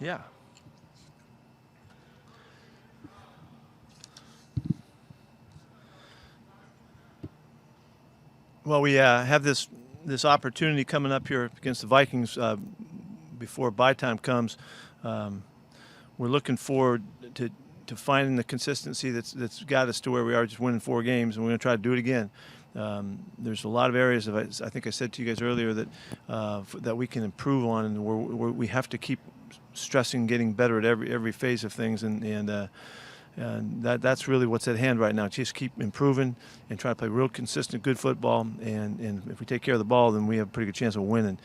Yeah. Well, we have this opportunity coming up here against the Vikings before bye time comes. Um, we're looking forward to finding the consistency that's got us to where we are, just winning 4 games, and we're going to try to do it again. There's a lot of areas of, I think I said to you guys earlier, that we can improve on, and we have to keep stressing getting better at every phase of things, and that's really what's at hand right now. Just keep improving and try to play real consistent, good football. And if we take care of the ball, then we have a pretty good chance of winning.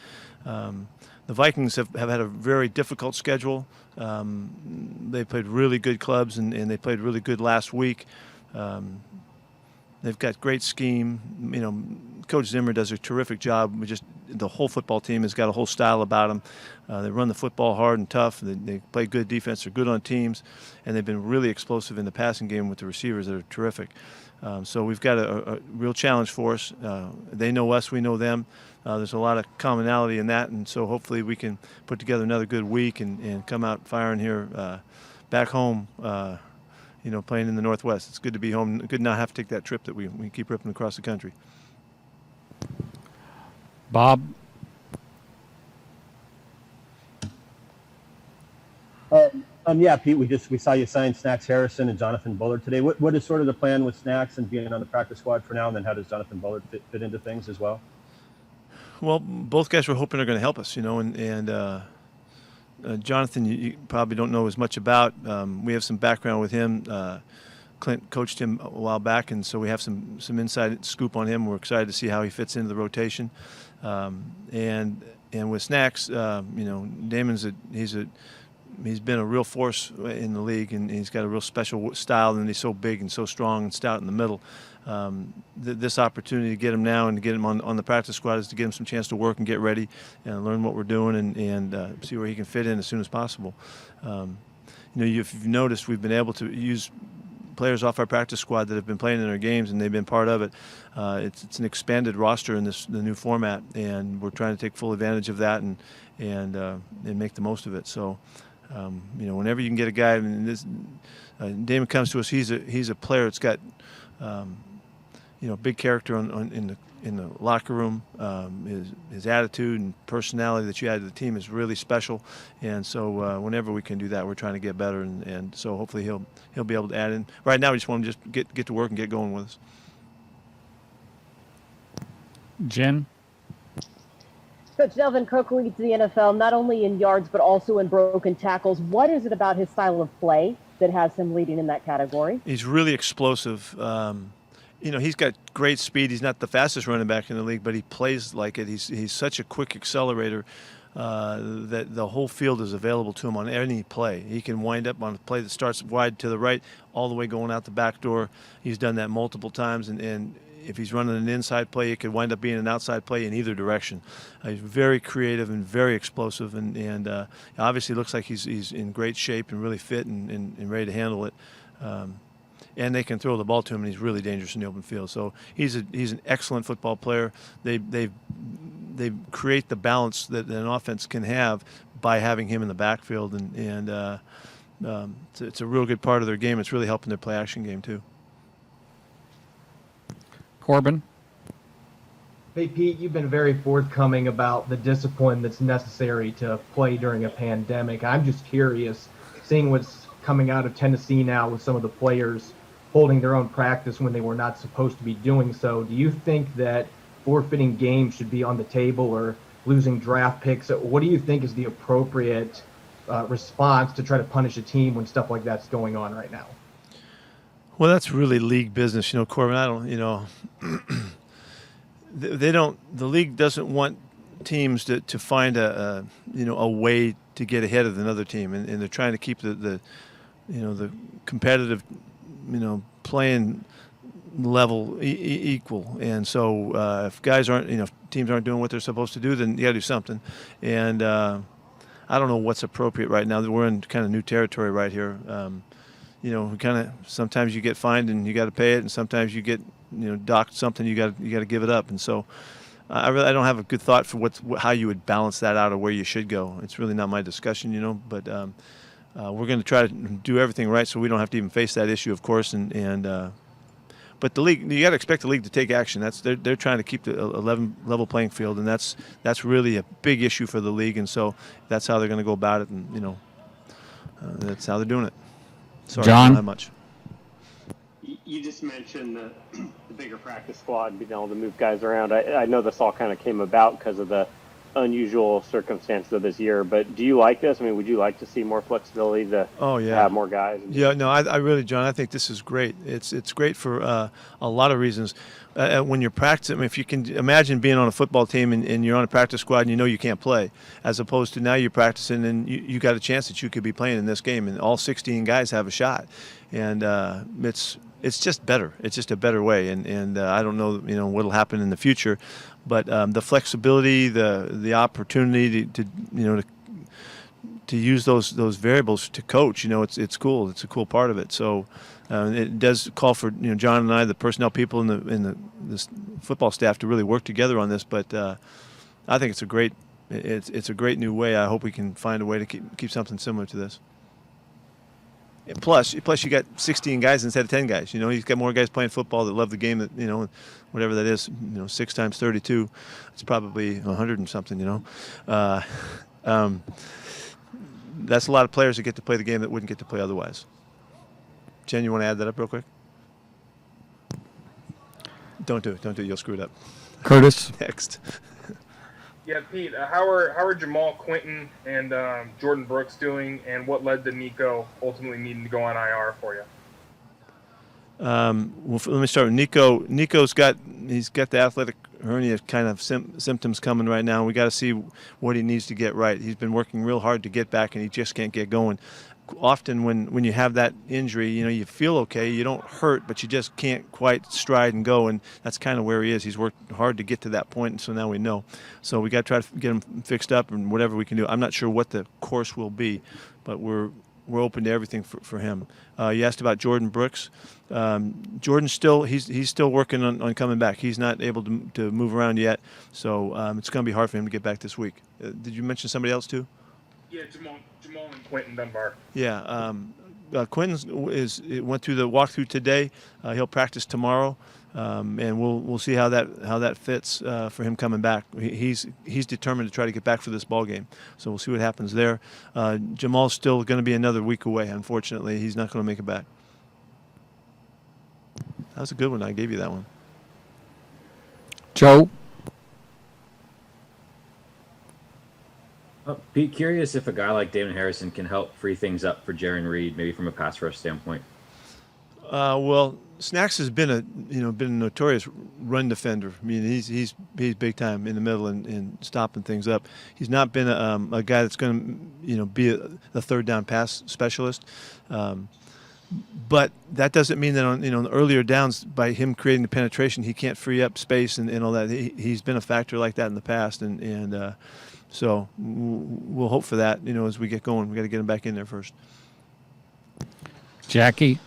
The Vikings have had a very difficult schedule. They played really good clubs, and they played really good last week. They've got great scheme. Coach Zimmer does a terrific job. The whole football team has got a whole style about them. They run the football hard and tough. They play good defense. They're good on teams, and they've been really explosive in the passing game with the receivers that are terrific. So we've got a real challenge for us. They know us. We know them. There's a lot of commonality in that, and so hopefully we can put together another good week and come out firing here back home. Playing in the Northwest. It's good to be home. Good not have to take that trip that we keep ripping across the country. Bob? Yeah, Pete, we saw you sign Snacks Harrison and Jonathan Bullard today. What is sort of the plan with Snacks and being on the practice squad for now, and then how does Jonathan Bullard fit into things as well? Well, both guys we're hoping are going to help us, and Jonathan, you probably don't know as much about. We have some background with him. Clint coached him a while back, and so we have some inside scoop on him. We're excited to see how he fits into the rotation. And with Snacks, Damon's he's been a real force in the league, and he's got a real special style, and he's so big and so strong and stout in the middle. This opportunity to get him now and to get him on the practice squad is to give him some chance to work and get ready and learn what we're doing and see where he can fit in as soon as possible. If you've noticed, we've been able to use players off our practice squad that have been playing in our games, and they've been part of it. It's an expanded roster in the new format, and we're trying to take full advantage of that and make the most of it. So, whenever you can get a guy, Damon comes to us. He's a player that's got big character in the locker room. His attitude and personality that you add to the team is really special, and so whenever we can do that, we're trying to get better, and so hopefully he'll be able to add in. Right now, we just want him to just get to work and get going with us. Jen? Coach Delvin Cook leads the NFL not only in yards but also in broken tackles. What is it about his style of play that has him leading in that category? He's really explosive. He's got great speed. He's not the fastest running back in the league, but he plays like it. He's such a quick accelerator that the whole field is available to him on any play. He can wind up on a play that starts wide to the right, all the way going out the back door. He's done that multiple times, and if he's running an inside play, it could wind up being an outside play in either direction. He's very creative and very explosive, and obviously looks like he's in great shape and really fit and ready to handle it. And they can throw the ball to him, and he's really dangerous in the open field. So he's an excellent football player. They create the balance that an offense can have by having him in the backfield, and it's a real good part of their game. It's really helping their play action game too. Corbin? Hey, Pete, you've been very forthcoming about the discipline that's necessary to play during a pandemic. I'm just curious, seeing what's coming out of Tennessee now with some of the players holding their own practice when they were not supposed to be doing so, do you think that forfeiting games should be on the table or losing draft picks? What do you think is the appropriate response to try to punish a team when stuff like that's going on right now? Well, that's really league business, Corbin. I don't, they don't. The league doesn't want teams to find a way to get ahead of another team, and they're trying to keep the competitive, playing level equal. And so if guys aren't, if teams aren't doing what they're supposed to do, then you got to do something. And I don't know what's appropriate right now. We're in kind of new territory right here. Sometimes you get fined and you got to pay it, and sometimes you get docked something, you got to give it up. And so I don't have a good thought for how you would balance that out or where you should go. It's really not my discussion, but we're going to try to do everything right so we don't have to even face that issue, of course. But the league, you got to expect the league to take action. They're trying to keep the 11 level playing field, and that's really a big issue for the league. And so that's how they're going to go about it, and that's how they're doing it. Sorry, John? I don't have much. You just mentioned the bigger practice squad being able to move guys around. I know this all kind of came about because of the unusual circumstances of this year, but do you like this? I mean, would you like to see more flexibility to have more guys? Yeah, no, I really, John, I think this is great. It's great for a lot of reasons. When you're practicing, I mean, if you can imagine being on a football team and you're on a practice squad and you know you can't play, as opposed to now you're practicing and you got a chance that you could be playing in this game, and all 16 guys have a shot, and it's just better. It's just a better way, and I don't know, what'll happen in the future, but the flexibility, the opportunity to use those variables to coach, it's cool. It's a cool part of it. So it does call for John and I, the personnel people in the football staff, to really work together on this. But I think it's a great new way. I hope we can find a way to keep something similar to this. And plus you got 16 guys instead of 10 guys. He's got more guys playing football that love the game. That whatever that is. 6 times 32, it's probably 100 and something. That's a lot of players that get to play the game that wouldn't get to play otherwise. Jen, you want to add that up real quick? Don't do it. You'll screw it up. Curtis? Next. Yeah, Pete, how are Jamal Quinton and Jordan Brooks doing, and what led to Nico ultimately needing to go on IR for you? Well, let me start with Nico. Nico's got the athletic hernia kind of symptoms coming right now. We got to see what he needs to get right. He's been working real hard to get back, and he just can't get going. Often when you have that injury, you feel okay, you don't hurt, but you just can't quite stride and go, and that's kind of where he is. He's worked hard to get to that point, and so now we know. So we got to try to get him fixed up and whatever we can do. I'm not sure what the course will be, but we're open to everything for him. You asked about Jordan Brooks. Jordan's he's still working on coming back. He's not able to move around yet, so it's going to be hard for him to get back this week. Did you mention somebody else too? Yeah, Jamal and Quinton Dunbar. Yeah, Quinton went through the walkthrough today. He'll practice tomorrow, and we'll see how that fits for him coming back. He's determined to try to get back for this ball game, so we'll see what happens there. Jamal's still going to be another week away. Unfortunately, he's not going to make it back. That was a good one. I gave you that one. Joe? Pete, curious if a guy like Damon Harrison can help free things up for Jaron Reed, maybe from a pass rush standpoint. Well, Snacks has been a notorious run defender. I mean, he's big time in the middle and stopping things up. He's not been a guy that's going to be the third down pass specialist. But that doesn't mean that on the earlier downs, by him creating the penetration, he can't free up space and all that. He's been a factor like that in the past, and so we'll hope for that. As we get going, we got to get him back in there first. Jackie?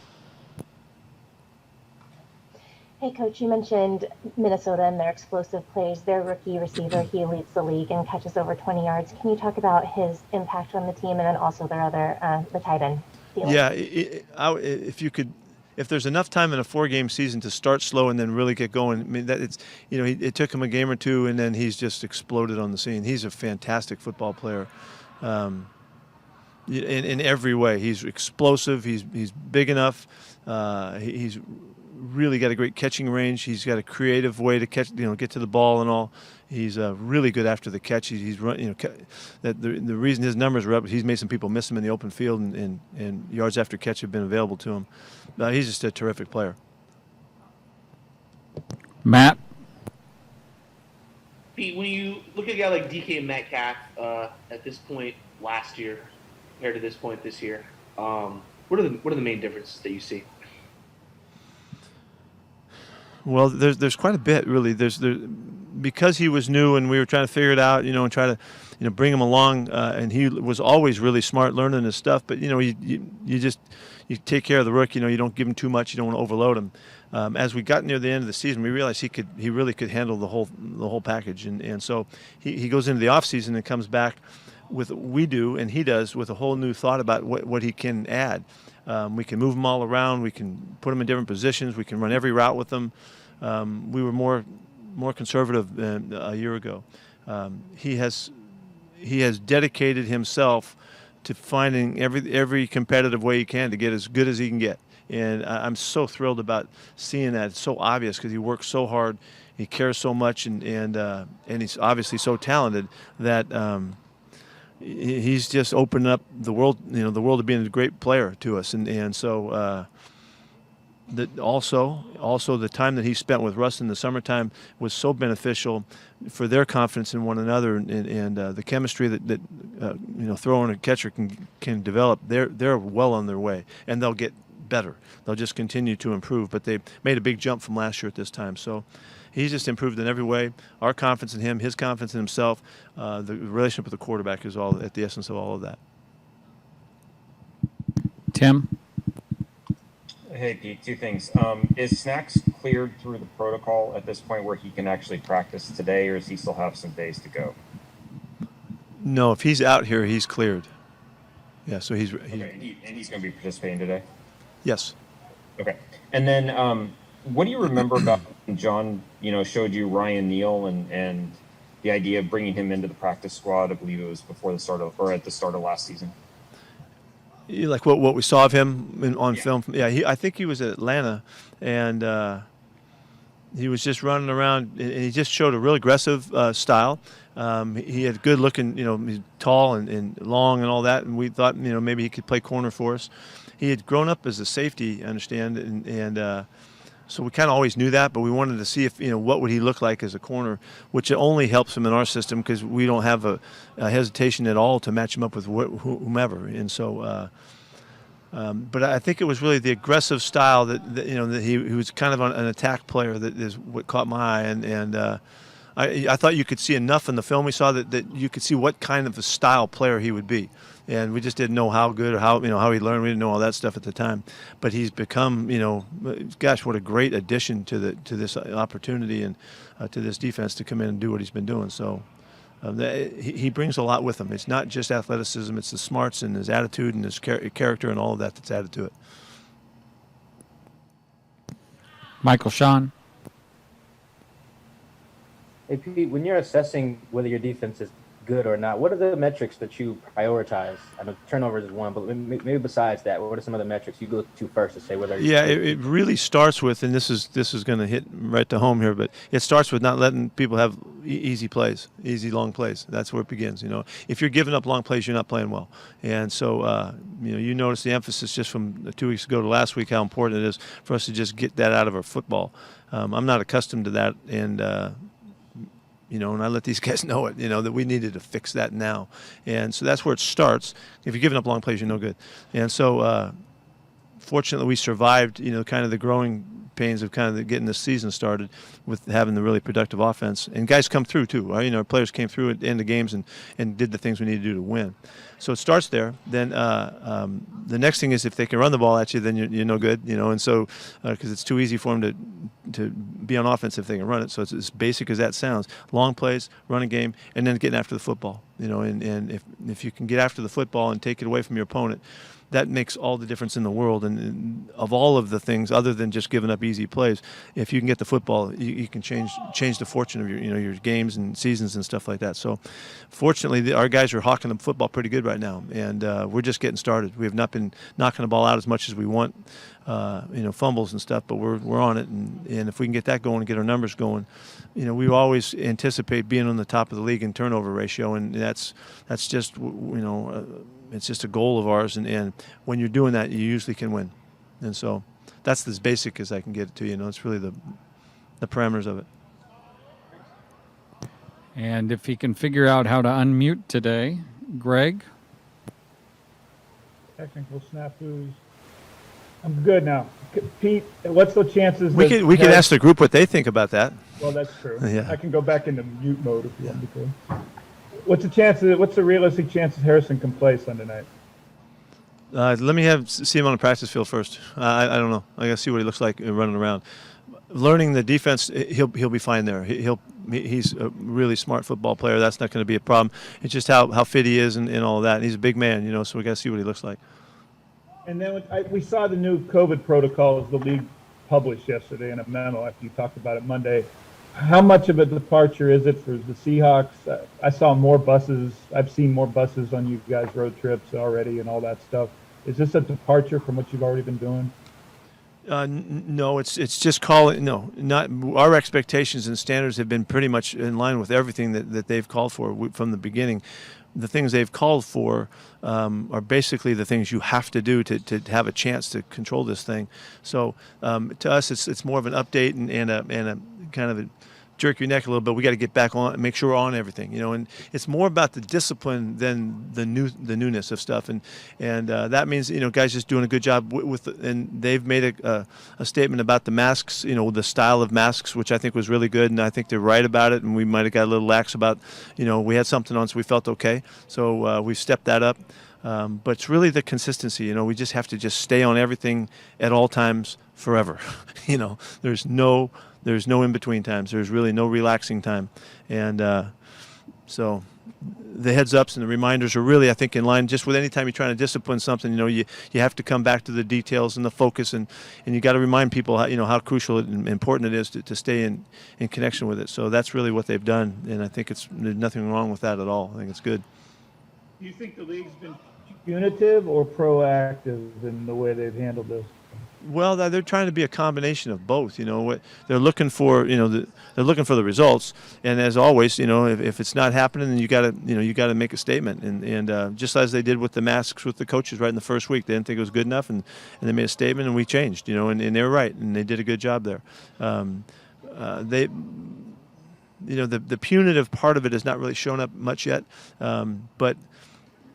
Hey, Coach, you mentioned Minnesota and their explosive plays. Their rookie receiver, he leads the league and catches over 20 yards. Can you talk about his impact on the team and then also their other, the tight end? Yeah, if there's enough time in a 4-game season to start slow and then really get going, I mean, it took him a game or two, and then he's just exploded on the scene. He's a fantastic football player, in every way. He's explosive. He's big enough. He's really got a great catching range. He's got a creative way to catch, get to the ball and all. He's really good after the catch. He's run, that the reason his numbers are up, he's made some people miss him in the open field, and yards after catch have been available to him. He's just a terrific player. Matt? Pete, when you look at a guy like DK Metcalf at this point last year compared to this point this year, what are the main differences that you see? Well, there's quite a bit, really. because he was new and we were trying to figure it out, and try to, bring him along. And he was always really smart, learning his stuff. But you take care of the rookie. You don't give him too much. You don't want to overload him. As we got near the end of the season, we realized he really could handle the whole package. And so he goes into the off season and comes back with we do and he does with a whole new thought about what he can add. We can move them all around. We can put them in different positions. We can run every route with them. We were more conservative than a year ago. He has dedicated himself to finding every competitive way he can to get as good as he can get. And I'm so thrilled about seeing that. It's so obvious because he works so hard, he cares so much, and he's obviously so talented that he's just opened up the world, the world of being a great player to us. And so also the time that he spent with Russ in the summertime was so beneficial for their confidence in one another and the chemistry that thrower and a catcher can develop. They're well on their way, and they'll get better. They'll just continue to improve, but they made a big jump from last year at this time. So he's just improved in every way. Our confidence in him, his confidence in himself, the relationship with the quarterback is all at the essence of all of that. Tim? Hey, Pete, two things. Is Snacks cleared through the protocol at this point where he can actually practice today, or does he still have some days to go? No, if he's out here, he's cleared. Yeah, so he's okay, and he's going to be participating today? Yes. Okay. And then what do you remember about when John, showed you Ryan Neal and the idea of bringing him into the practice squad? I believe it was before the start of, or at the start of last season. Like what we saw of him on film. Yeah, I think he was at Atlanta, and he was just running around, and he just showed a real aggressive style. He had good looking, he's tall and long and all that, and we thought, maybe he could play corner for us. He had grown up as a safety, I understand, and so we kind of always knew that, but we wanted to see if, what would he look like as a corner, which only helps him in our system because we don't have a hesitation at all to match him up with whomever. And so, but I think it was really the aggressive style that he was kind of an attack player that is what caught my eye, and I thought you could see enough in the film we saw that you could see what kind of a style player he would be. And we just didn't know how good or how he learned. We didn't know all that stuff at the time, but he's become gosh, what a great addition to this opportunity and to this defense to come in and do what he's been doing. So he brings a lot with him. It's not just athleticism; it's the smarts and his attitude and his character and all of that that's added to it. Michael Sean. Hey Pete, when you're assessing whether your defense is good or not, what are the metrics that you prioritize? I know turnovers is one, but maybe besides that, what are some of the metrics you go to first to say whether? Yeah, it really starts with, and this is going to hit right to home here, but it starts with not letting people have easy plays, easy long plays. That's where it begins. If you're giving up long plays, you're not playing well. And so you notice the emphasis just from 2 weeks ago to last week how important it is for us to just get that out of our football. I'm not accustomed to that, and and I let these guys know it, that we needed to fix that now. And so that's where it starts. If you're giving up long plays, you're no good. And so fortunately we survived, kind of the growing pains of kind of getting this season started with having the really productive offense. And guys come through too. Our players came through at the end of games and did the things we need to do to win. So it starts there. Then the next thing is if they can run the ball at you, then you're no good, and so because it's too easy for them to be on offense if they can run it. So it's as basic as that sounds. Long plays, running game, and then getting after the football. And if you can get after the football and take it away from your opponent, that makes all the difference in the world. And of all of the things, other than just giving up easy plays, if you can get the football, you can change the fortune of your games and seasons and stuff like that. So, fortunately, our guys are hawking the football pretty good right now, and we're just getting started. We have not been knocking the ball out as much as we want, fumbles and stuff, but we're on it. And if we can get that going and get our numbers going, we always anticipate being on the top of the league in turnover ratio, and that's just it's just a goal of ours, and when you're doing that, you usually can win. And so that's as basic as I can get it to you. It's really the parameters of it. And if he can figure out how to unmute today, Greg? Technical snafus. I'm good now. Pete, what's the chances We that could ask the group what they think about that. Well, that's true. Yeah. I can go back into mute mode if you want me to. What's the realistic chances Harrison can play Sunday night? Let me see him on the practice field first. I don't know. I got to see what he looks like running around. Learning the defense, he'll be fine there. He's a really smart football player. That's not going to be a problem. It's just how fit he is and all of that. And he's a big man, so we got to see what he looks like. And then we saw the new COVID protocols the league published yesterday in a memo after you talked about it Monday. How much of a departure is it for the Seahawks? I saw more buses. I've seen more buses on you guys' road trips already and all that stuff. Is this a departure from what you've already been doing? No, it's just calling. No, not our expectations and standards have been pretty much in line with everything that they've called for from the beginning. The things they've called for are basically the things you have to do to have a chance to control this thing. So to us, it's more of an update and a kind of a jerk your neck a little bit. We got to get back on, make sure we're on everything, and it's more about the discipline than the newness of stuff, and that means guys just doing a good job and they've made a statement about the masks, the style of masks, which I think was really good, and I think they're right about it, and we might have got a little lax about, we had something on, so we felt okay, so we've stepped that up. But it's really the consistency. We just have to just stay on everything at all times forever. There's no in-between times. There's really no relaxing time. And so the heads-ups and the reminders are really, I think, in line just with any time you're trying to discipline something, you have to come back to the details and the focus, and you got to remind people how crucial and important it is to stay in connection with it. So that's really what they've done, and I think there's nothing wrong with that at all. I think it's good. Do you think the league's been punitive or proactive in the way they've handled this? Well, they're trying to be a combination of both. What they're looking for, they're looking for the results. And as always, if it's not happening, then you got to make a statement. And just as they did with the masks with the coaches right in the first week, they didn't think it was good enough, and they made a statement, and we changed. And they were right, and they did a good job there. The punitive part of it has not really shown up much yet, but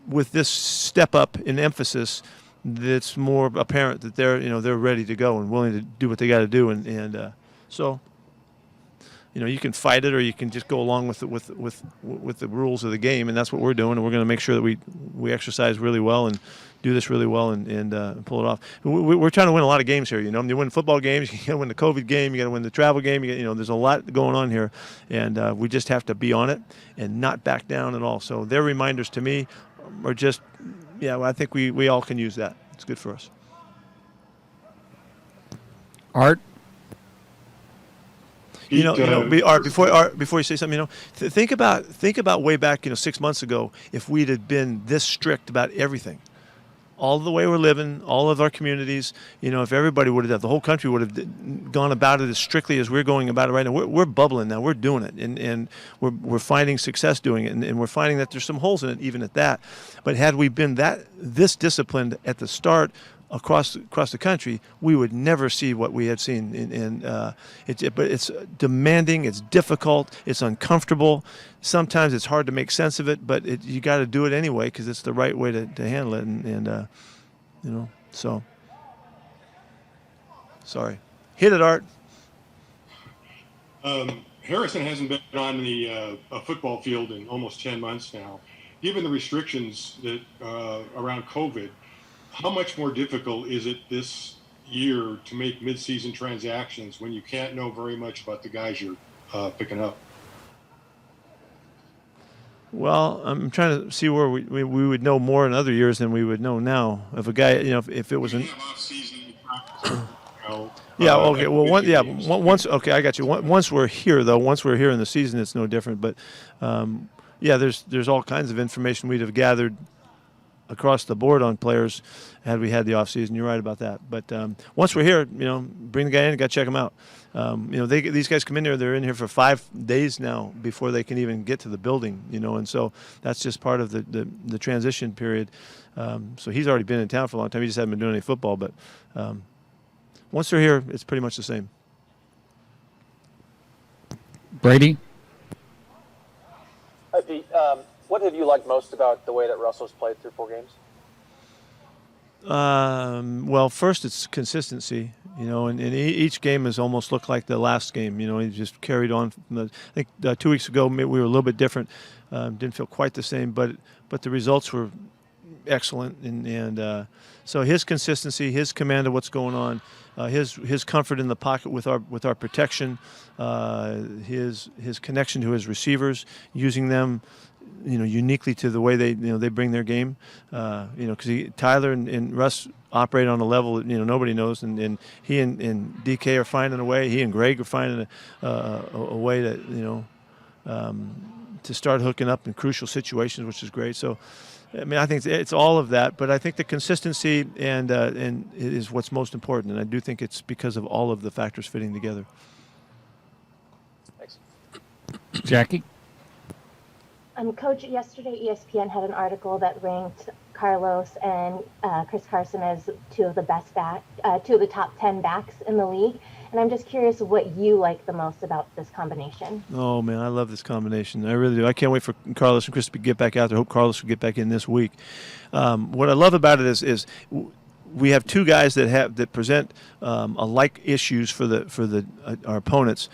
with this step up in emphasis, it's more apparent that they're ready to go and willing to do what they got to do, and so you can fight it or you can just go along with the rules of the game, and that's what we're doing, and we're going to make sure that we exercise really well and do this really well and pull it off. We're trying to win a lot of games here. You win football games, you got to win the COVID game, you got to win the travel game. There's a lot going on here, and we just have to be on it and not back down at all. So their reminders to me are just. Yeah, well, I think we all can use that. It's good for us. Art? Art, before you say something, think about way back, 6 months ago, if we'd had been this strict about everything. All the way we're living, all of our communities, if everybody would have, the whole country would have gone about it as strictly as we're going about it right now. We're bubbling now. We're doing it, and we're finding success doing it, and we're finding that there's some holes in it even at that. But had we been this disciplined at the start across the country, we would never see what we had seen. But it's demanding, it's difficult, it's uncomfortable. Sometimes it's hard to make sense of it, but you got to do it anyway because it's the right way to handle it. And so sorry. Hit it, Art. Harrison hasn't been on the football field in almost 10 months now. Given the restrictions that around COVID, how much more difficult is it this year to make mid-season transactions when you can't know very much about the guys you're picking up? Well, I'm trying to see where we would know more in other years than we would know now. If a guy, if it was an yeah, okay. Well, once okay, I got you. Once we're here, though, once we're here in the season, it's no different. But yeah, there's all kinds of information we'd have gathered across the board on players had we had the off season. You're right about that. But once we're here, bring the guy in, got to check him out. These guys come in here, they're in here for 5 days now before they can even get to the building, and so that's just part of the transition period. So he's already been in town for a long time. He just hasn't been doing any football. But once they're here, it's pretty much the same. Brady? Hi, Pete. What have you liked most about the way that Russell's played through 4 games? Well, first it's consistency, and each game has almost looked like the last game. He just carried on. I think 2 weeks ago we were a little bit different. Didn't feel quite the same, but the results were excellent, and so his consistency, his command of what's going on, his comfort in the pocket with our protection, his connection to his receivers, using them, uniquely to the way they bring their game, because Tyler and Russ operate on a level that nobody knows, and he and DK are finding a way. He and Greg are finding a way to start hooking up in crucial situations, which is great. So, I mean, I think it's all of that, but I think the consistency and is what's most important, and I do think it's because of all of the factors fitting together. Thanks. Jackie? Coach, yesterday ESPN had an article that ranked Carlos and Chris Carson as two of the top 10 backs in the league. And I'm just curious what you like the most about this combination. Oh, man, I love this combination. I really do. I can't wait for Carlos and Chris to get back out there. I hope Carlos will get back in this week. What I love about it is we have two guys that present alike issues for our opponents,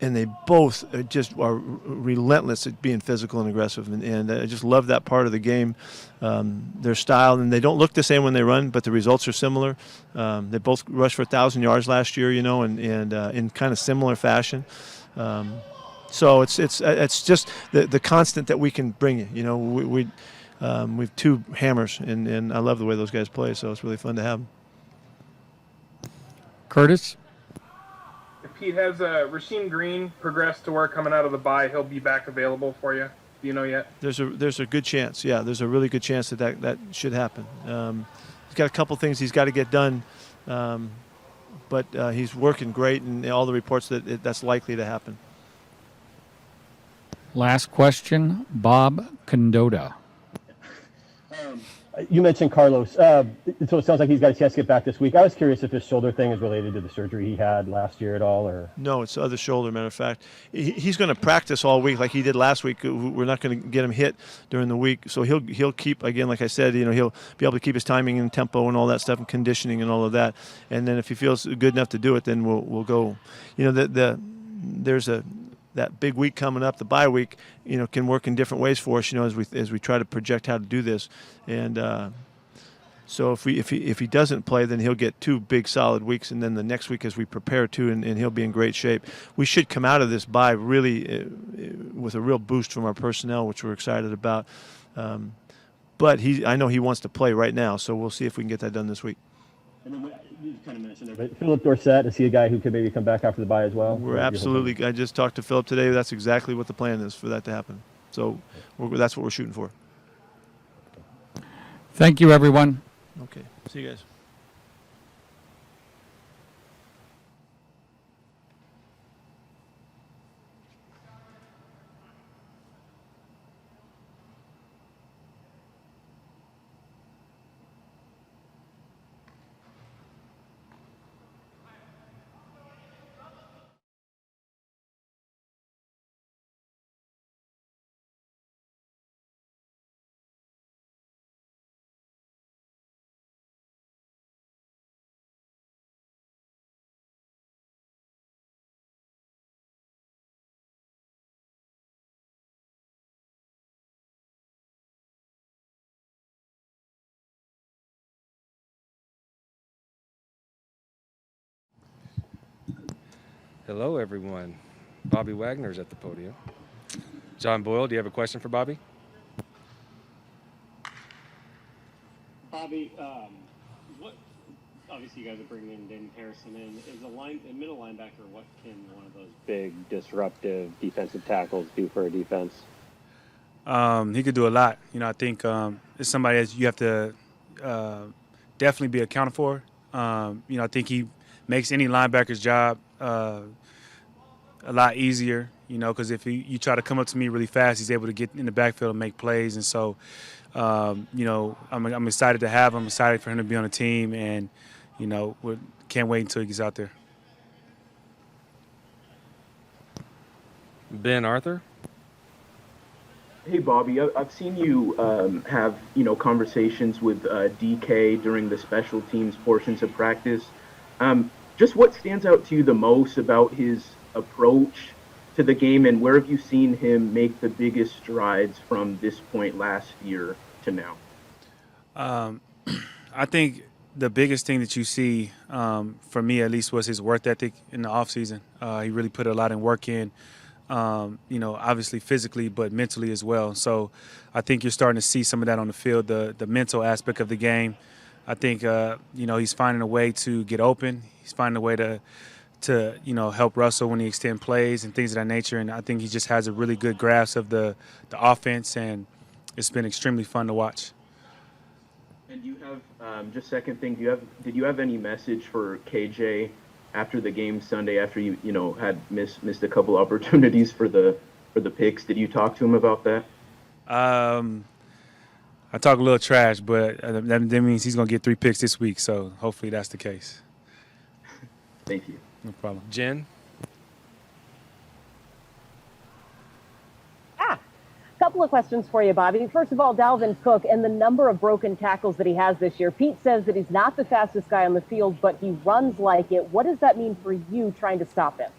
and they both just are relentless at being physical and aggressive. And I just love that part of the game, their style. And they don't look the same when they run, but the results are similar. They both rushed for 1,000 yards last year, and in kind of similar fashion. So it's just the constant that we can bring you. We have two hammers, and I love the way those guys play. So it's really fun to have them. Curtis? Pete, has Rasheem Green progressed to where coming out of the bye he'll be back available for you? Do you know yet? There's a good chance. Yeah, there's a really good chance that should happen. He's got a couple things he's got to get done, but he's working great, and all the reports that's likely to happen. Last question, Bob Condotta. You mentioned Carlos. So it sounds like he's got a chance to get back this week. I was curious if his shoulder thing is related to the surgery he had last year at all, or no, it's the other shoulder. Matter of fact, he's going to practice all week like he did last week. We're not going to get him hit during the week, so he'll keep, again, like I said, he'll be able to keep his timing and tempo and all that stuff and conditioning and all of that. And then if he feels good enough to do it, then we'll go. There's that big week coming up, the bye week, can work in different ways for us, as we try to project how to do this. And so if he doesn't play, then he'll get 2 big solid weeks, and then the next week as we prepare to, and he'll be in great shape. We should come out of this bye really with a real boost from our personnel, which we're excited about. But I know he wants to play right now, so we'll see if we can get that done this week. And then you kind of mentioned it, but Philip Dorsett, is he a guy who could maybe come back after the bye as well? We're absolutely. I just talked to Philip today. That's exactly what the plan is for that to happen. So that's what we're shooting for. Thank you, everyone. Okay. See you guys. Hello, everyone. Bobby Wagner is at the podium. John Boyle, do you have a question for Bobby? Bobby, obviously you guys are bringing in Damon Harrison in. Is a middle linebacker, what can one of those big disruptive defensive tackles do for a defense? He could do a lot. I think it's somebody that you have to definitely be accounted for. I think he makes any linebacker's job a lot easier, because if you try to come up to me really fast, he's able to get in the backfield and make plays. And so, I'm excited to have him. I'm excited for him to be on the team, and, we can't wait until he gets out there. Ben Arthur. Hey, Bobby, I've seen you have, conversations with DK during the special teams portions of practice. Just what stands out to you the most about his approach to the game, and where have you seen him make the biggest strides from this point last year to now? I think the biggest thing that you see, for me at least, was his work ethic in the offseason. He really put a lot of work in, obviously physically, but mentally as well. So I think you're starting to see some of that on the field, the mental aspect of the game. I think, he's finding a way to get open. He's finding a way to help Russell when he extend plays and things of that nature. And I think he just has a really good grasp of the offense, and it's been extremely fun to watch. And you have just second thing. Did you have any message for KJ after the game Sunday? After you had missed a couple opportunities for the picks, did you talk to him about that? I talk a little trash, but that means he's gonna get 3 picks this week. So hopefully that's the case. Thank you. No problem. Jen. Couple of questions for you, Bobby. First of all, Dalvin Cook and the number of broken tackles that he has this year. Pete says that he's not the fastest guy on the field, but he runs like it. What does that mean for you trying to stop him?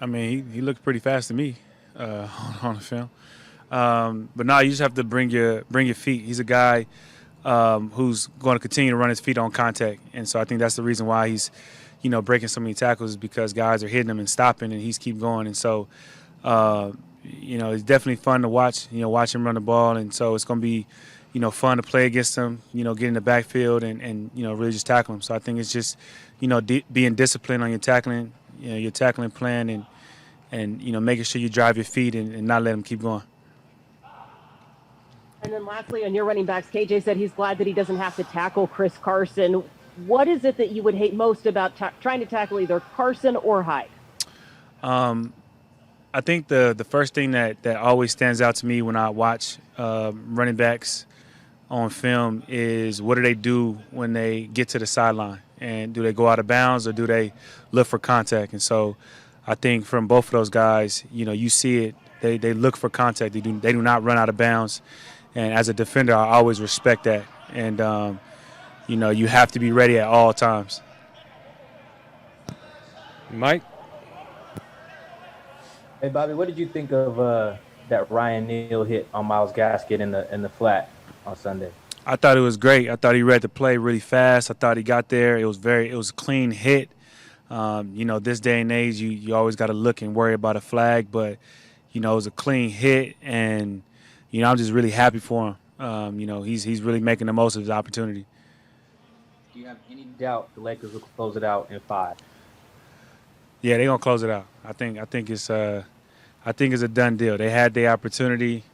I mean, he looked pretty fast to me on the film. But now you just have to bring your feet. He's a guy who's going to continue to run his feet on contact, and so I think that's the reason why he's, breaking so many tackles, is because guys are hitting him and stopping, and he's keep going. And so, it's definitely fun to watch. Watch him run the ball, and so it's going to be, fun to play against him. Get in the backfield and really just tackle him. So I think it's just, being disciplined on your tackling, your tackling plan, and making sure you drive your feet and not let him keep going. And then lastly, on your running backs, KJ said he's glad that he doesn't have to tackle Chris Carson. What is it that you would hate most about trying to tackle either Carson or Hyde? I think the first thing that always stands out to me when I watch running backs on film is, what do they do when they get to the sideline? And do they go out of bounds, or do they look for contact? And so I think from both of those guys, you see it. They look for contact. They do not run out of bounds. And as a defender, I always respect that. And, you have to be ready at all times. Mike? Hey, Bobby, what did you think of that Ryan Neal hit on Myles Gaskin in the flat on Sunday? I thought it was great. I thought he read the play really fast. I thought he got there. It was a clean hit. This day and age, you always got to look and worry about a flag, but, it was a clean hit, and, I'm just really happy for him. He's really making the most of his opportunity. Do you have any doubt the Lakers will close it out in 5? Yeah, they're gonna close it out. I think it's a done deal. They had their opportunity,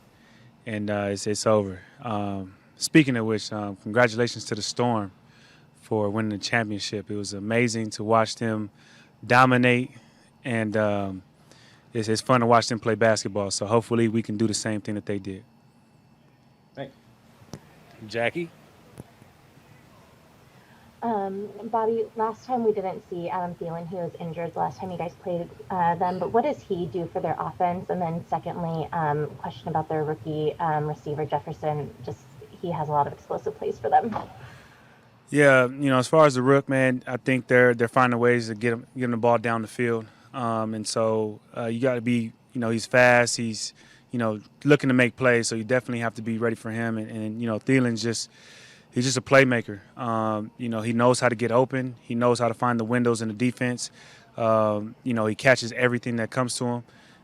and it's over. Speaking of which, congratulations to the Storm for winning the championship. It was amazing to watch them dominate, and it's fun to watch them play basketball. So hopefully we can do the same thing that they did. Thanks. Jackie? Bobby, last time we didn't see Adam Thielen. He was injured the last time you guys played them. But what does he do for their offense? And then secondly, question about their rookie receiver, Jefferson. Just he has a lot of explosive plays for them. Yeah, as far as the rook, man, I think they're finding ways to get him the ball down the field. And so you got to be, he's fast. He's, looking to make plays. So you definitely have to be ready for him. And Thielen's he's just a playmaker. He knows how to get open. He knows how to find the windows in the defense. He catches everything that comes to him.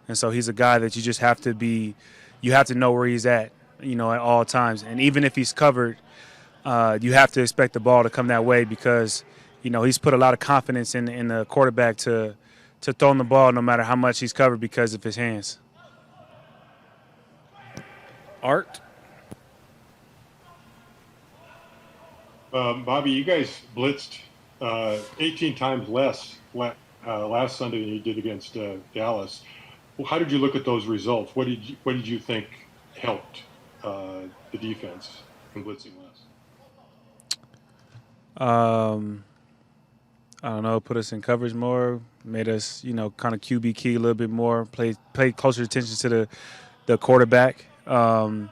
And so he's a guy that you just have to know where he's at, at all times. And even if he's covered, you have to expect the ball to come that way, because, he's put a lot of confidence in the quarterback to throw him the ball no matter how much he's covered because of his hands. Art? Bobby, you guys blitzed 18 times less last Sunday than you did against Dallas. Well, how did you look at those results? What did you think helped the defense in blitzing less? I don't know, put us in coverage more, made us, kind of QB key a little bit more, play closer attention to the quarterback. I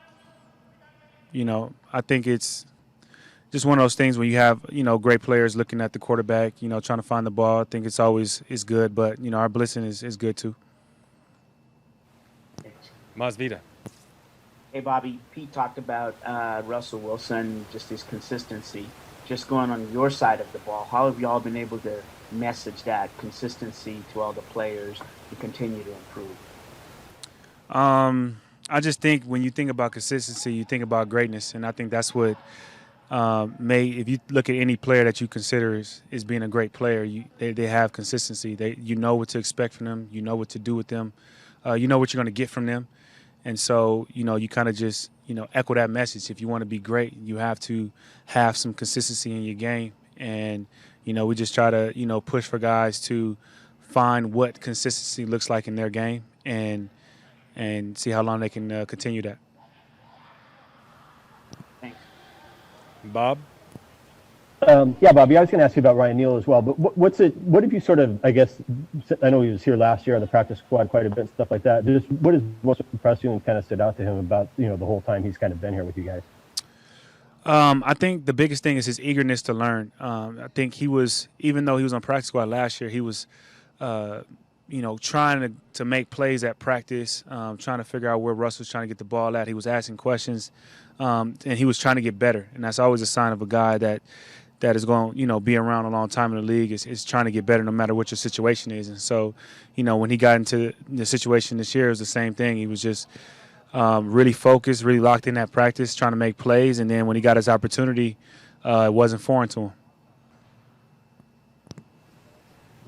think it's just one of those things when you have, great players looking at the quarterback, trying to find the ball. I think it's always is good, but, our blitzing is good too. Masvita. Hey, Bobby, Pete talked about Russell Wilson, just his consistency. Just going on your side of the ball, how have y'all been able to message that consistency to all the players to continue to improve? I just think when you think about consistency, you think about greatness, and I think that's what if you look at any player that you consider as being a great player, they have consistency. You know what to expect from them. You know what to do with them. You know what you're going to get from them. And so, you kind of just, echo that message. If you want to be great, you have to have some consistency in your game. And, we just try to, push for guys to find what consistency looks like in their game and see how long they can continue that. Thanks. Bob? Yeah, Bobby, I was going to ask you about Ryan Neal as well, but what have you sort of, I guess, I know he was here last year on the practice squad quite a bit, stuff like that. What has most impressed you and kind of stood out to him about, the whole time he's kind of been here with you guys? I think the biggest thing is his eagerness to learn. I think he was, even though he was on practice squad last year, he was, trying to make plays at practice, trying to figure out where Russ was trying to get the ball at. He was asking questions, and he was trying to get better. And that's always a sign of a guy that is going, be around a long time in the league is trying to get better no matter what your situation is. And so, when he got into the situation this year, it was the same thing. He was just really focused, really locked in at practice, trying to make plays. And then when he got his opportunity, it wasn't foreign to him.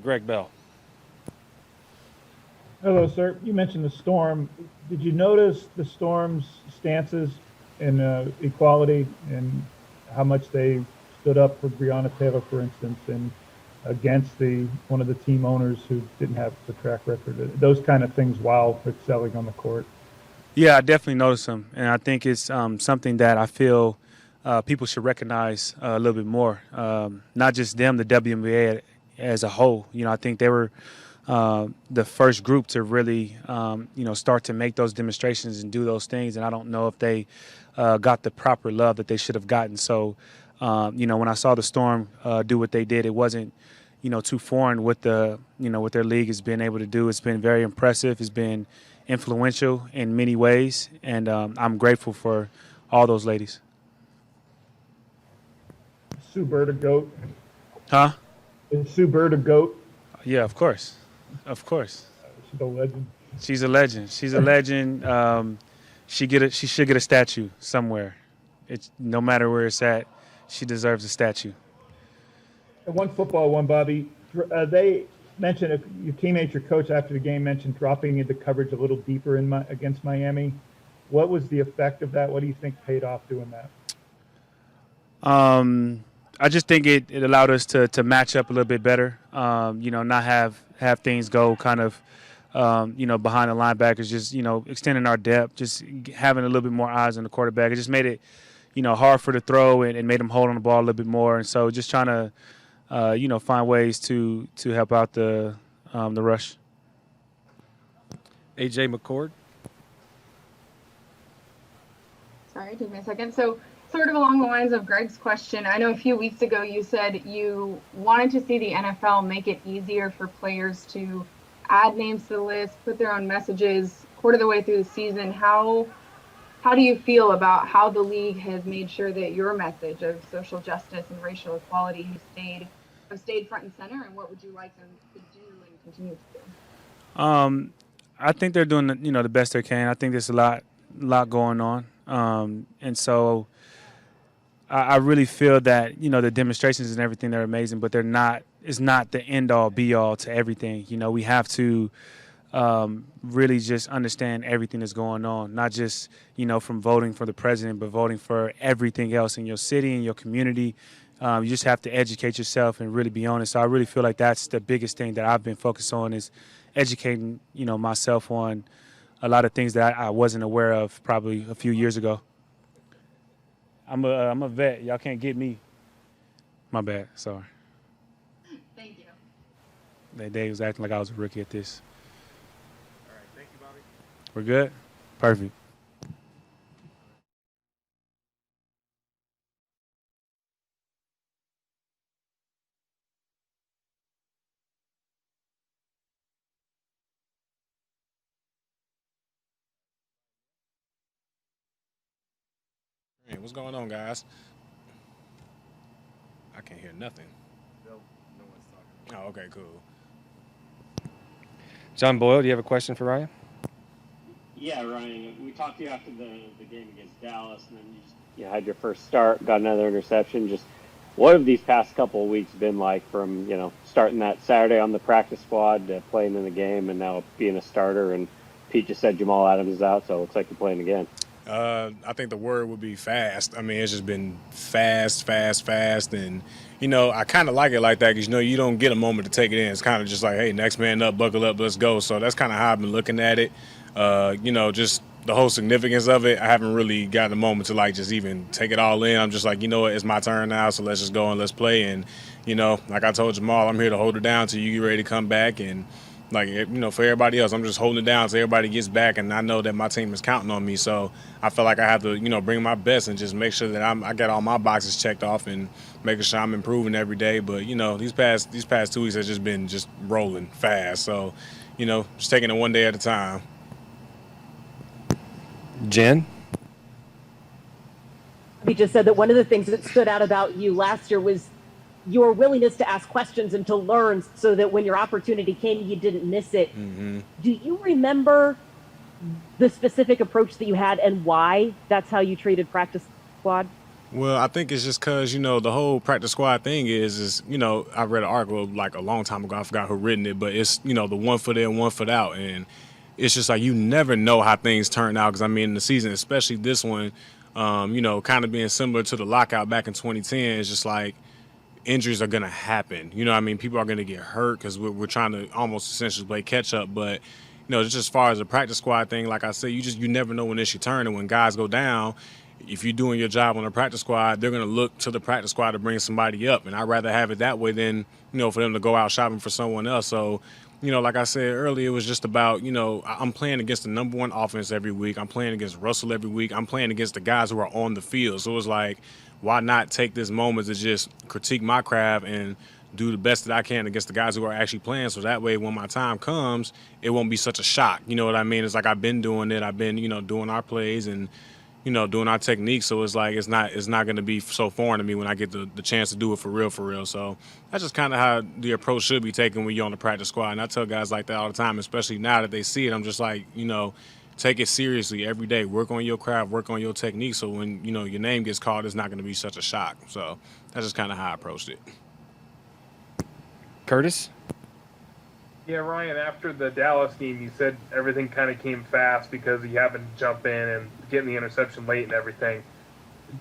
Greg Bell. Hello, sir. You mentioned the Storm. Did you notice the Storm's stances in equality and how much they stood up for Breonna Taylor, for instance, and against one of the team owners who didn't have the track record? Those kind of things while excelling on the court. Yeah, I definitely noticed them, and I think it's something that I feel people should recognize a little bit more. Not just them, the WNBA as a whole. I think they were the first group to really, start to make those demonstrations and do those things. And I don't know if they got the proper love that they should have gotten. So, when I saw the Storm do what they did, it wasn't, too foreign what what their league has been able to do. It's been very impressive. It's been influential in many ways. And I'm grateful for all those ladies. Sue Bird a GOAT? Huh? Is Sue Bird a GOAT? Yeah, of course. Of course. She's a legend. She's a legend. She's a legend. She should get a statue somewhere. It's no matter where it's at, she deserves a statue. And one football one, Bobby. They mentioned your teammate, your coach after the game mentioned dropping into coverage a little deeper against Miami. What was the effect of that? What do you think paid off doing that? I just think it allowed us to match up a little bit better. Not have things go kind of, behind the linebackers, just, extending our depth, just having a little bit more eyes on the quarterback. It just made it, hard for the throw and made him hold on the ball a little bit more. And so just trying to, find ways to help out the rush. AJ McCord. Sorry, take me a second. So sort of along the lines of Greg's question, I know a few weeks ago you said you wanted to see the NFL make it easier for players to add names to the list, put their own messages quarter of the way through the season. How do you feel about how the league has made sure that your message of social justice and racial equality have stayed front and center, and what would you like them to do and continue to do? I think they're doing the best they can. I think there's a lot going on, and so I really feel that the demonstrations and everything, they're amazing, but it's not the end all be all to everything. We have to really just understand everything that's going on, not just from voting for the president, but voting for everything else in your city, in your community. You just have to educate yourself and really be honest. So I really feel like that's the biggest thing that I've been focused on, is educating myself on a lot of things that I wasn't aware of probably a few years ago. I'm a vet. Y'all can't get me. My bad. Sorry. Thank you. They was acting like I was a rookie at this. All right. Thank you, Bobby. We're good? Perfect. Hey, what's going on, guys? I can't hear nothing. Oh, okay, cool. John Boyle, do you have a question for Ryan? Yeah, Ryan, we talked to you after the game against Dallas, and then you had your first start, got another interception. Just what have these past couple of weeks been like from, starting that Saturday on the practice squad to playing in the game and now being a starter? And Pete just said Jamal Adams is out, so it looks like you're playing again. I think the word would be fast. I mean, it's just been fast, and I kind of like it like that because you don't get a moment to take it in. It's kind of just like, hey, next man up, buckle up, let's go. So that's kind of how I've been looking at it. Just the whole significance of it. I haven't really gotten a moment to just even take it all in. I'm just like, what, it's my turn now, so let's just go and let's play. And like I told Jamal, I'm here to hold it down till you get ready to come back. And for everybody else, I'm just holding it down until everybody gets back, and I know that my team is counting on me. So I feel like I have to, bring my best and just make sure that I got all my boxes checked off and making sure I'm improving every day. But these past 2 weeks have just been just rolling fast. So just taking it one day at a time. Jen? He just said that one of the things that stood out about you last year was your willingness to ask questions and to learn so that when your opportunity came, you didn't miss it. Mm-hmm. Do you remember the specific approach that you had and why that's how you treated practice squad? Well, I think it's just because, the whole practice squad thing is I read an article like a long time ago. I forgot who written it, but it's, the 1 foot in, 1 foot out. And it's just like you never know how things turn out because, in the season, especially this one, kind of being similar to the lockout back in 2010, it's just like injuries are going to happen. People are going to get hurt because we're trying to almost essentially play catch up. But, just as far as the practice squad thing, like I said, you never know when it's your turn. And when guys go down, if you're doing your job on the practice squad, they're going to look to the practice squad to bring somebody up. And I'd rather have it that way than, for them to go out shopping for someone else. So, like I said earlier, it was just about, I'm playing against the number one offense every week. I'm playing against Russell every week. I'm playing against the guys who are on the field. So it was like, why not take this moment to just critique my craft and do the best that I can against the guys who are actually playing, so that way when my time comes, it won't be such a shock. You know what I mean? It's like I've been doing it. I've been, doing our plays and, doing our techniques. So it's like it's not going to be so foreign to me when I get the chance to do it for real. So that's just kind of how the approach should be taken when you're on the practice squad. And I tell guys like that all the time, especially now that they see it. I'm just like, take it seriously every day. Work on your craft, work on your technique. So when, your name gets called, it's not going to be such a shock. So that's just kind of how I approached it. Curtis? Yeah, Ryan, after the Dallas game, you said everything kind of came fast because you happened to jump in and getting the interception late and everything.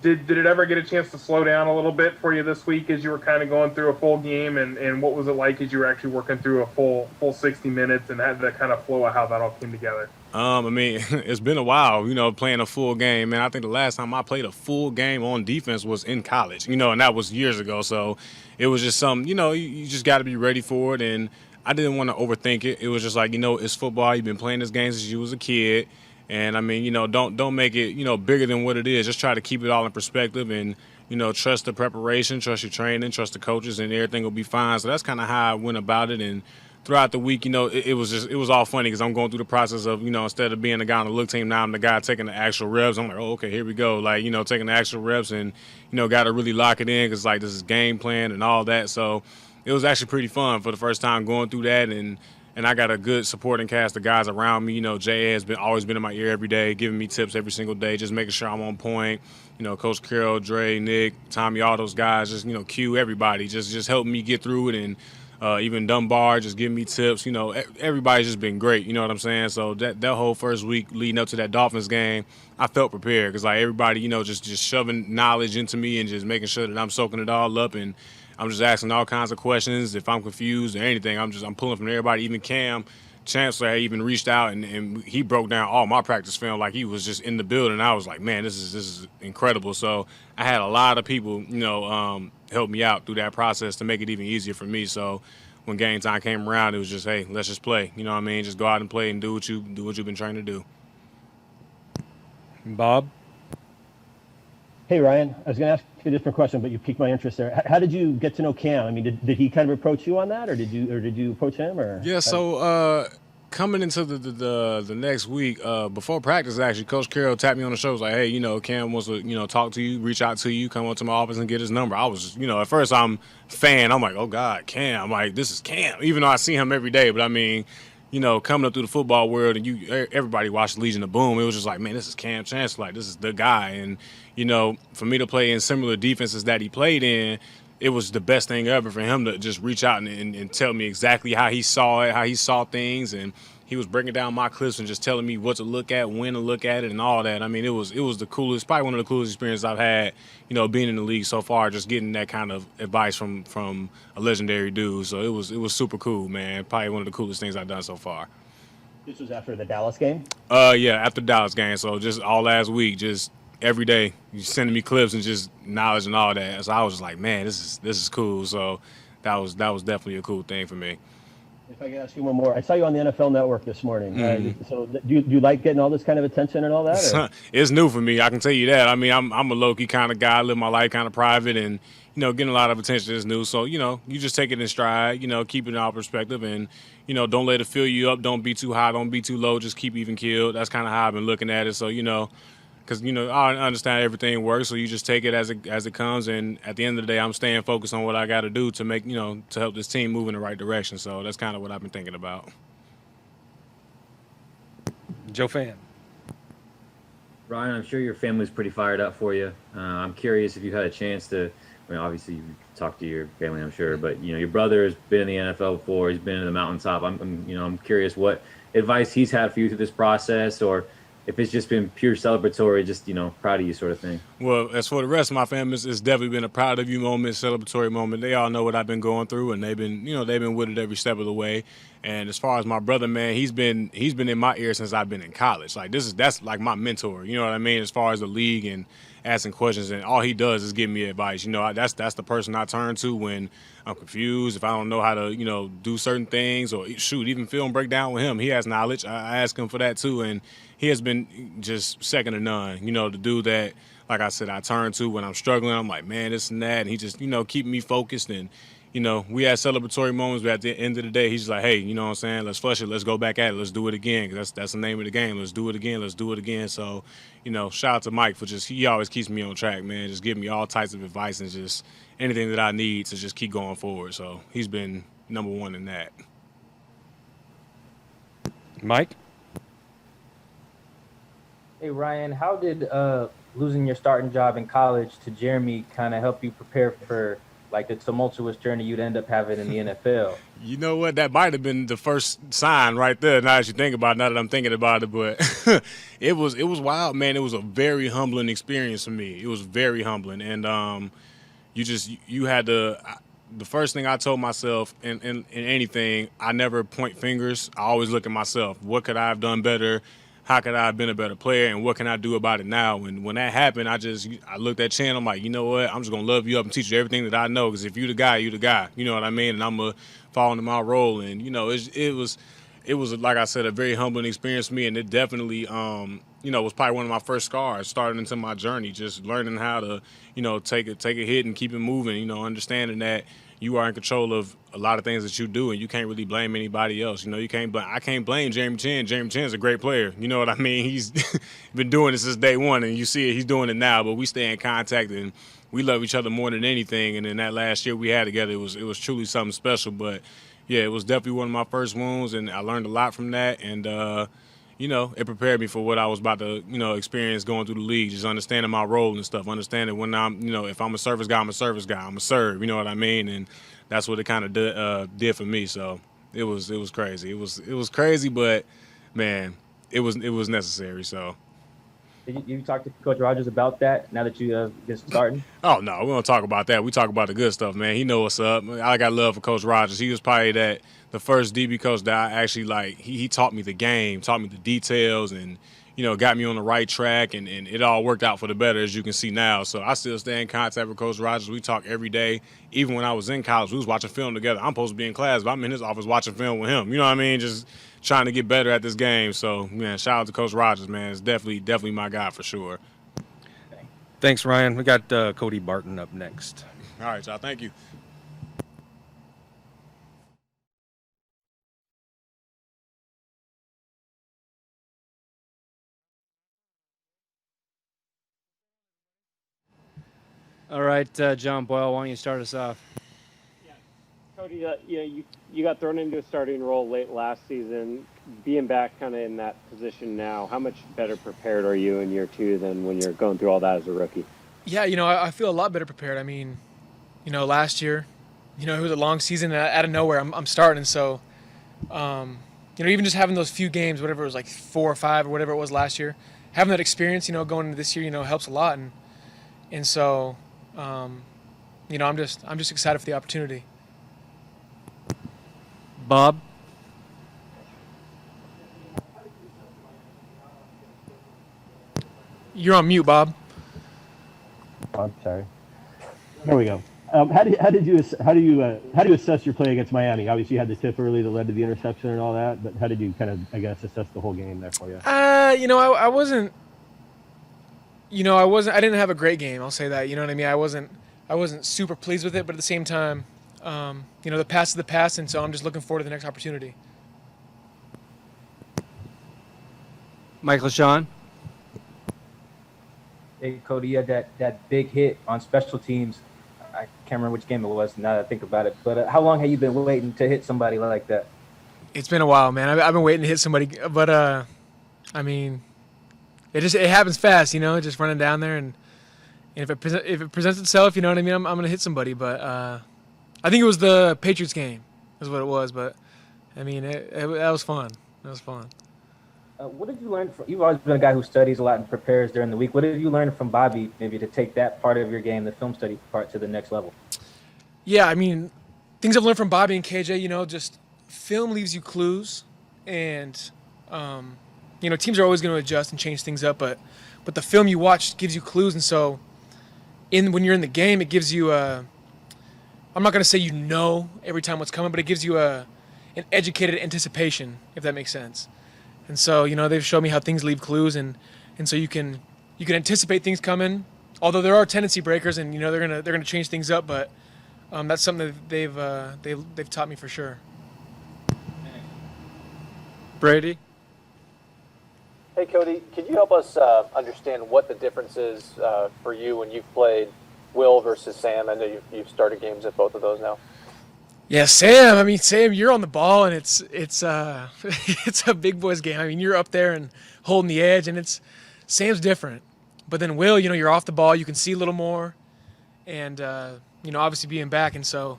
Did it ever get a chance to slow down a little bit for you this week as you were kind of going through a full game? And what was it like as you were actually working through a full 60 minutes and had the kind of flow of how that all came together? It's been a while, playing a full game. Man, I think the last time I played a full game on defense was in college, and that was years ago. So it was just something, you just got to be ready for it. And I didn't want to overthink it. It was just like, it's football. You've been playing this game since you was a kid. And, don't make it, bigger than what it is. Just try to keep it all in perspective and, trust the preparation, trust your training, trust the coaches, and everything will be fine. So that's kind of how I went about it. And throughout the week, it was all funny because I'm going through the process of, instead of being the guy on the look team, now I'm the guy taking the actual reps. I'm like, oh, okay, here we go. Like, taking the actual reps and, got to really lock it in because, like, this is game plan and all that. So it was actually pretty fun for the first time going through that. And I got a good supporting cast of guys around me. Jay has always been in my ear every day, giving me tips every single day, just making sure I'm on point. Coach Carroll, Dre, Nick, Tommy, all those guys, just, Q, everybody, just helping me get through it. And even Dunbar just giving me tips. Everybody's just been great. You know what I'm saying? So that whole first week leading up to that Dolphins game, I felt prepared because, like, everybody, just shoving knowledge into me and just making sure that I'm soaking it all up. And I'm just asking all kinds of questions. If I'm confused or anything, I'm pulling from everybody. Even Cam Chancellor had even reached out and he broke down all my practice film like he was just in the building. I was like, man, this is incredible. So I had a lot of people, help me out through that process to make it even easier for me. So when game time came around, it was just, hey, let's just play. You know what I mean? Just go out and play and do what you've been trying to do. Bob? Hey, Ryan, I was going to ask you a different question, but you piqued my interest there. How did you get to know Cam? I mean, did he kind of approach you on that, or did you approach him? Or Yeah, so coming into the next week, before practice, actually, Coach Carroll tapped me on the shoulder, was like, hey, Cam wants to, talk to you, reach out to you, come up to my office and get his number. I was, at first I'm fan. I'm like, oh, God, Cam. I'm like, this is Cam, even though I see him every day. But, I mean, coming up through the football world and everybody watched Legion of Boom, it was just like, man, this is Cam Chancellor. Like, this is the guy. And, for me to play in similar defenses that he played in, it was the best thing ever for him to just reach out and tell me exactly how he saw it, how he saw things. And he was breaking down my clips and just telling me what to look at, when to look at it, and all that. I mean, it was the coolest, probably one of the coolest experiences I've had, being in the league so far, just getting that kind of advice from a legendary dude. So it was super cool, man. Probably one of the coolest things I've done so far. This was after the Dallas game? Yeah, after the Dallas game. So just all last week, just every day, you sending me clips and just knowledge and all that. So I was just like, man, this is cool. So that was definitely a cool thing for me. If I can ask you one more, I saw you on the NFL Network this morning. So do you like getting all this kind of attention and all that? Or? It's new for me, I can tell you that. I mean, I'm a low-key kind of guy, live my life kind of private, and getting a lot of attention is new. So you just take it in stride, keep it in all perspective, and don't let it fill you up. Don't be too high, don't be too low. Just keep even keeled. That's kind of how I've been looking at it. So because I understand everything works, so you just take it as it comes, and at the end of the day, I'm staying focused on what I got to do to make to help this team move in the right direction. So that's kind of what I've been thinking about. Joe Fan. Ryan, I'm sure your family's pretty fired up for you. I'm curious if you had a chance to. I mean, obviously you talked to your family, I'm sure, but your brother has been in the NFL before. He's been in the mountaintop. I'm curious what advice he's had for you through this process, or if it's just been pure celebratory, just, proud of you sort of thing. Well, as for the rest of my family, it's definitely been a proud of you moment, celebratory moment. They all know what I've been going through, and they've been with it every step of the way. And as far as my brother, man, he's been in my ear since I've been in college. Like that's like my mentor, you know what I mean, as far as the league and asking questions, and all he does is give me advice. That's the person I turn to when I'm confused, if I don't know how to, do certain things, or shoot, even film breakdown with him. He has knowledge. I ask him for that too, and he has been just second to none. The dude that, like I said, I turn to when I'm struggling. I'm like, man, this and that, and he just, keeping me focused. And we had celebratory moments, but at the end of the day, he's just like, hey, you know what I'm saying? Let's flush it. Let's go back at it. Let's do it again. 'Cause that's the name of the game. Let's do it again. Let's do it again. So, shout out to Mike for he always keeps me on track, man. Just giving me all types of advice and just anything that I need to just keep going forward. So he's been number one in that. Mike? Hey, Ryan, how did losing your starting job in college to Jeremy kind of help you prepare for the tumultuous journey you'd end up having in the NFL? You know what? That might have been the first sign right there. Now that you think about it, now that I'm thinking about it, but it was wild, man. It was a very humbling experience for me. It was very humbling, and you had to. The first thing I told myself in anything, I never point fingers. I always look at myself. What could I have done better? How could I have been a better player, and what can I do about it now? And when that happened, I looked at Chan. I'm like, you know what? I'm just gonna love you up and teach you everything that I know. Because if you the guy, you the guy. You know what I mean? And I'm gonna fall into my role. And it was like I said, a very humbling experience for me, and it definitely was probably one of my first scars starting into my journey. Just learning how to take a hit and keep it moving. Understanding that you are in control of a lot of things that you do, and you can't really blame anybody else. I can't blame Jeremy Chin. Jeremy Chin's a great player. You know what I mean? He's been doing it since day one, and you see it. He's doing it now, but we stay in contact, and we love each other more than anything. And in that last year we had together, it was truly something special. But yeah, it was definitely one of my first wounds, and I learned a lot from that. And it prepared me for what I was about to, experience going through the league, just understanding my role and stuff, understanding when I'm, if I'm a service guy, I'm a service guy. I'm a serve, you know what I mean? And that's what it kind of did for me. So it was crazy. It was crazy, but man, it was necessary. So. Did you talk to Coach Rogers about that now that you get starting? Oh, no, we don't talk about that. We talk about the good stuff, man. He know what's up. I got love for Coach Rogers. He was probably the first DB coach that I actually, he taught me the game, taught me the details, and, got me on the right track, and it all worked out for the better, as you can see now. So I still stay in contact with Coach Rogers. We talk every day. Even when I was in college, we was watching film together. I'm supposed to be in class, but I'm in his office watching film with him. You know what I mean? Just trying to get better at this game. So, man, shout out to Coach Rogers, man. It's definitely my guy for sure. Thanks, Ryan. We got Cody Barton up next. All right, y'all. Thank you. All right, John Boyle, why don't you start us off? Cody, you got thrown into a starting role late last season. Being back kind of in that position now, how much better prepared are you in year two than when you're going through all that as a rookie? Yeah, I feel a lot better prepared. I mean, last year, it was a long season, and out of nowhere, I'm starting. So, even just having those few games, whatever it was, like 4 or 5 or whatever it was last year, having that experience, going into this year, helps a lot. And so, I'm just excited for the opportunity. Bob? You're on mute, Bob. Oh, I'm sorry. There we go. How do you assess your play against Miami? Obviously, you had the tip early that led to the interception and all that, but how did you kind of, assess the whole game there for you? I wasn't. I didn't have a great game. I'll say that. You know what I mean? I wasn't super pleased with it, but at the same time, the past is the past, and so I'm just looking forward to the next opportunity. Mike LaShawn? Hey, Cody, you had that big hit on special teams. I can't remember which game it was now that I think about it. But how long have you been waiting to hit somebody like that? It's been a while, man. I've been waiting to hit somebody, but it happens fast, just running down there, and if it presents itself, you know what I mean. I'm gonna hit somebody, but I think it was the Patriots game, is what it was. But that was fun. That was fun. What did you learn from? You've always been a guy who studies a lot and prepares during the week. What did you learn from Bobby, maybe to take that part of your game, the film study part, to the next level? Yeah, things I've learned from Bobby and KJ, just film leaves you clues, and teams are always going to adjust and change things up, but the film you watch gives you clues, and so when you're in the game, it gives you I'm not going to say every time what's coming, but it gives you an educated anticipation, if that makes sense. And so, they've shown me how things leave clues, and so you can anticipate things coming. Although there are tendency breakers, and they're gonna change things up, but that's something that they've taught me for sure. Brady? Hey, Cody, could you help us understand what the difference is for you when you've played Will versus Sam? I know you've started games at both of those now. Yeah, Sam, you're on the ball, and it's it's a big boys game. You're up there and holding the edge, and Sam's different. But then Will, you're off the ball, you can see a little more, and obviously being back, and so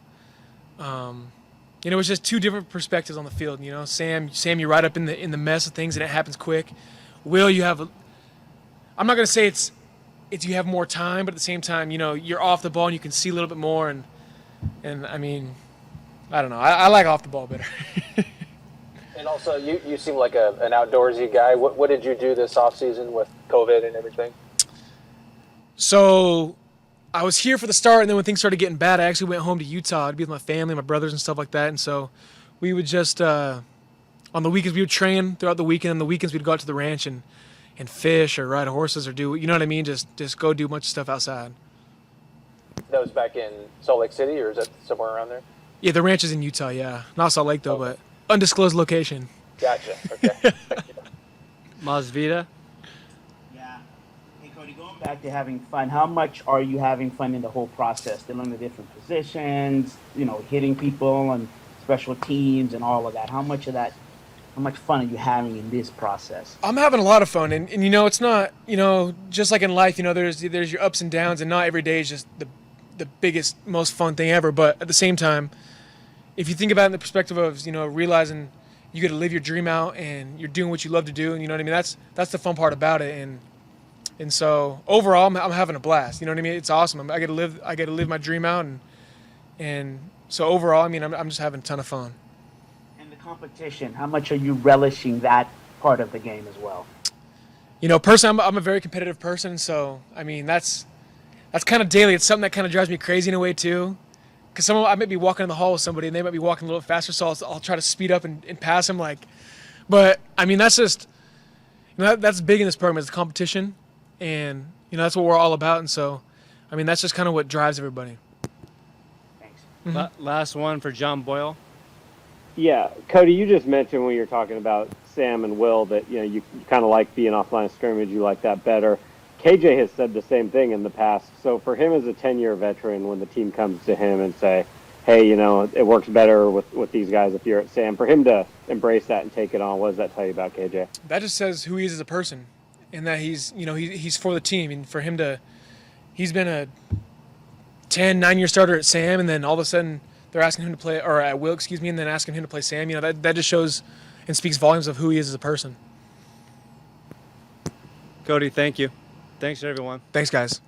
it's just two different perspectives on the field. Sam, you're right up in the mess of things, and it happens quick. Will, I'm not gonna say it's you have more time, but at the same time, you're off the ball and you can see a little bit more, and I don't know. I like off the ball better. And also, you seem like an outdoorsy guy. What did you do this offseason with COVID and everything? So I was here for the start, and then when things started getting bad, I actually went home to Utah to be with my family, my brothers and stuff like that. And so we would just, on the weekends, we would train throughout the weekend. On the weekends, we'd go out to the ranch and fish or ride horses or do, what I mean? Just go do a bunch of stuff outside. That was back in Salt Lake City, or is that somewhere around there? Yeah, the ranch is in Utah, yeah. Not Salt Lake, though, but undisclosed location. Gotcha. Okay. Thank you. Masvita? Yeah. Hey, Cody, going back to having fun, how much are you having fun in the whole process? Dealing with different positions, hitting people and special teams and all of that. How much fun are you having in this process? I'm having a lot of fun, and it's not, just like in life, there's your ups and downs, and not every day is just the biggest, most fun thing ever. But at the same time, if you think about it in the perspective of, realizing you get to live your dream out and you're doing what you love to do, and that's the fun part about it. And so overall, I'm having a blast. You know what I mean? It's awesome. I get to live my dream out, and so overall, I'm just having a ton of fun. And the competition, how much are you relishing that part of the game as well? personally, I'm a very competitive person, so I mean that's kind of daily. It's something that kind of drives me crazy in a way too, because I might be walking in the hall with somebody and they might be walking a little faster, so I'll try to speed up and pass them. But I mean that's just that's big in this program is the competition, and that's what we're all about, and so I mean that's just kind of what drives everybody. Thanks. Last one for John Boyle. Yeah, Cody, you just mentioned when you were talking about Sam and Will that you kind of like being offline of scrimmage, you like that better. KJ has said the same thing in the past. So for him as a 10-year veteran, when the team comes to him and say, hey, it works better with these guys if you're at Sam, for him to embrace that and take it on, what does that tell you about KJ? That just says who he is as a person, and that he's he's for the team, and for him he's been a 9-year starter at Sam, and then all of a sudden they're asking him to play, or at Will, and then asking him to play Sam. That just shows and speaks volumes of who he is as a person. Cody, thank you. Thanks, everyone. Thanks, guys.